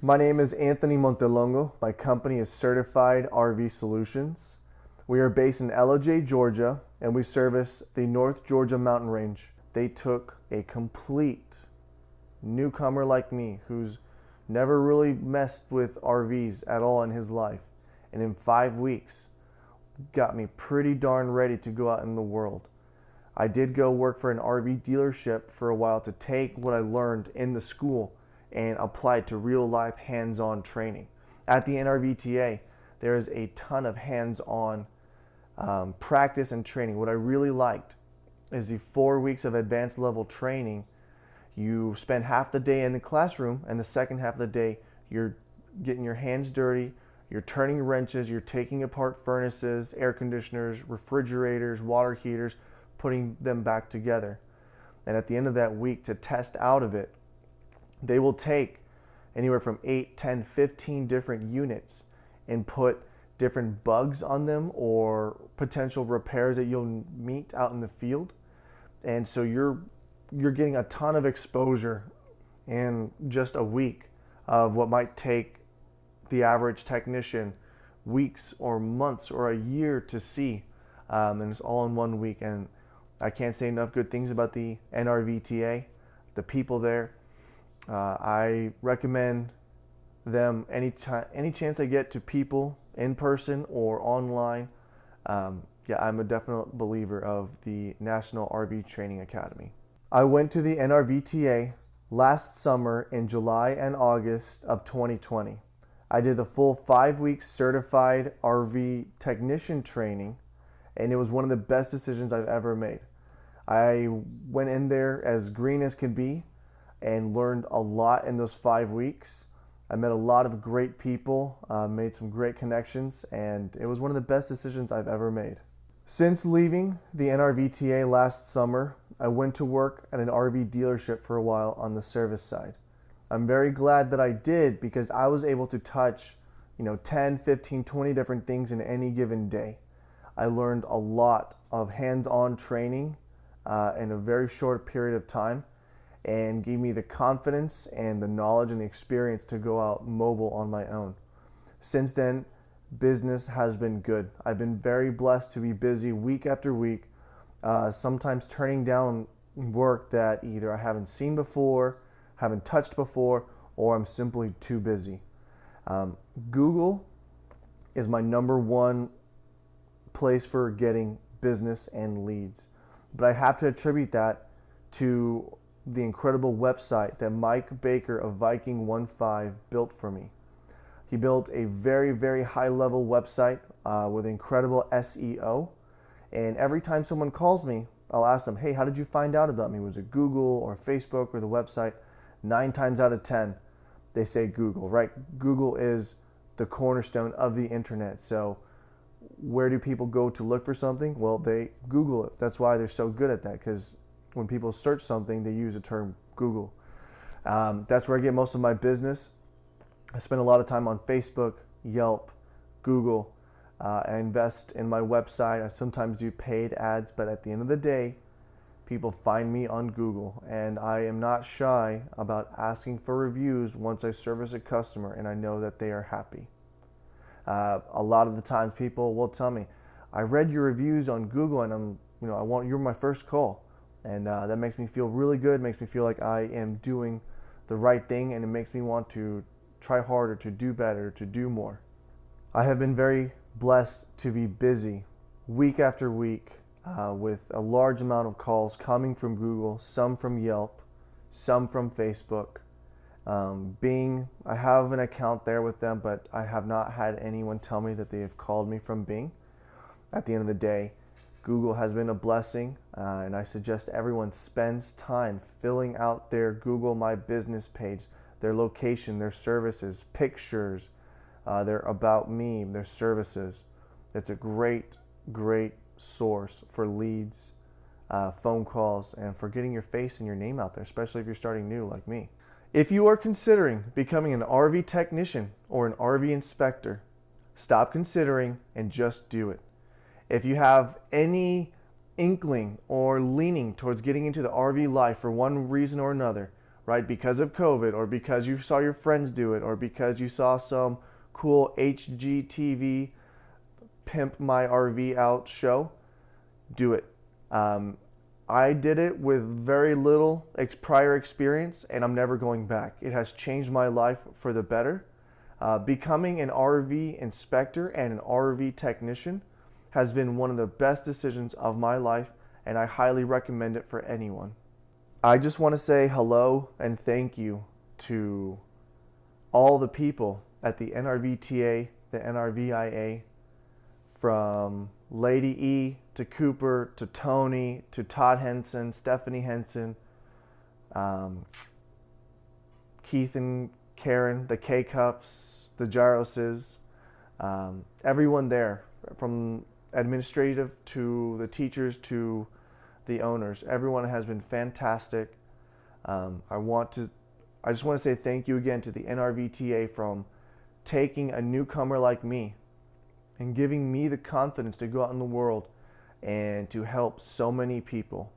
My name is Anthony Montelongo. My company is Certified RV Solutions. We are based in LOJ, Georgia, and we service the North Georgia mountain range. They took a complete newcomer like me who's never really messed with RVs at all in his life, and in 5 weeks got me pretty darn ready to go out in the world. I did go work for an RV dealership for a while to take what I learned in the school and apply it to real life hands-on training. At the NRVTA, there is a ton of hands-on practice and training. What I really liked is the 4 weeks of advanced level training. You spend half the day in the classroom, and the second half of the day you're getting your hands dirty, you're turning wrenches, you're taking apart furnaces, air conditioners, refrigerators, water heaters, putting them back together. And at the end of that week, to test out of it, they will take anywhere from 8, 10, 15 different units and put different bugs on them or potential repairs that you'll meet out in the field. And so you're getting a ton of exposure in just a week of what might take the average technician weeks or months or a year to see. And it's all in 1 week. And I can't say enough good things about the NRVTA, the people there. I recommend them any chance I get to people in person or online. Yeah, I'm a definite believer of the National RV Training Academy. I went to the NRVTA last summer in July and August of 2020. I did the full 5 weeks certified RV technician training, and it was one of the best decisions I've ever made. I went in there as green as could be and learned a lot in those 5 weeks. I met a lot of great people, made some great connections, and it was one of the best decisions I've ever made. Since leaving the NRVTA last summer, I went to work at an RV dealership for a while on the service side. I'm very glad that I did because I was able to touch 10, 15, 20 different things in any given day. I learned a lot of hands-on training in a very short period of time, and gave me the confidence and the knowledge and the experience to go out mobile on my own. Since then, business has been good. I've been very blessed to be busy week after week, sometimes turning down work that either I haven't seen before, haven't touched before, or I'm simply too busy. Google is my #1 place for getting business and leads, but I have to attribute that to the incredible website that Mike Baker of Viking15 built for me. He built a very, very high level website with incredible SEO. And every time someone calls me, I'll ask them, hey, how did you find out about me? Was it Google or Facebook or the website? 9 times out of 10, they say Google, right? Google is the cornerstone of the internet. So where do people go to look for something? Well, they Google it. That's why they're so good at that, because when people search something, they use the term Google. That's where I get most of my business. I spend a lot of time on Facebook, Yelp, Google. I invest in my website. I sometimes do paid ads, but at the end of the day, people find me on Google, and I am not shy about asking for reviews once I service a customer and I know that they are happy. A lot of the times people will tell me, I read your reviews on Google and you're my first call. And that makes me feel really good, makes me feel like I am doing the right thing, and it makes me want to try harder, to do better, to do more. I have been very blessed to be busy week after week with a large amount of calls coming from Google, some from Yelp, some from Facebook. Bing, I have an account there with them, but I have not had anyone tell me that they have called me from Bing. At the end of the day, Google has been a blessing, and I suggest everyone spends time filling out their Google My Business page, their location, their services, pictures, their About Me, their services. It's a great, great source for leads, phone calls, and for getting your face and your name out there, especially if you're starting new like me. If you are considering becoming an RV technician or an RV inspector, stop considering and just do it. If you have any inkling or leaning towards getting into the RV life for one reason or another, right? Because of COVID, or because you saw your friends do it, or because you saw some cool HGTV Pimp My RV Out show, do it. I did it with very little prior experience, and I'm never going back. It has changed my life for the better. Becoming an RV inspector and an RV technician has been one of the best decisions of my life, and I highly recommend it for anyone. I just want to say hello and thank you to all the people at the NRVTA, the NRVIA, from Lady E to Cooper to Tony to Todd Henson, Stephanie Henson, Keith and Karen, the K-Cups, the Gyroses, everyone there, from administrative to the teachers to the owners. Everyone has been fantastic. I just want to say thank you again to the NRVTA from taking a newcomer like me and giving me the confidence to go out in the world and to help so many people.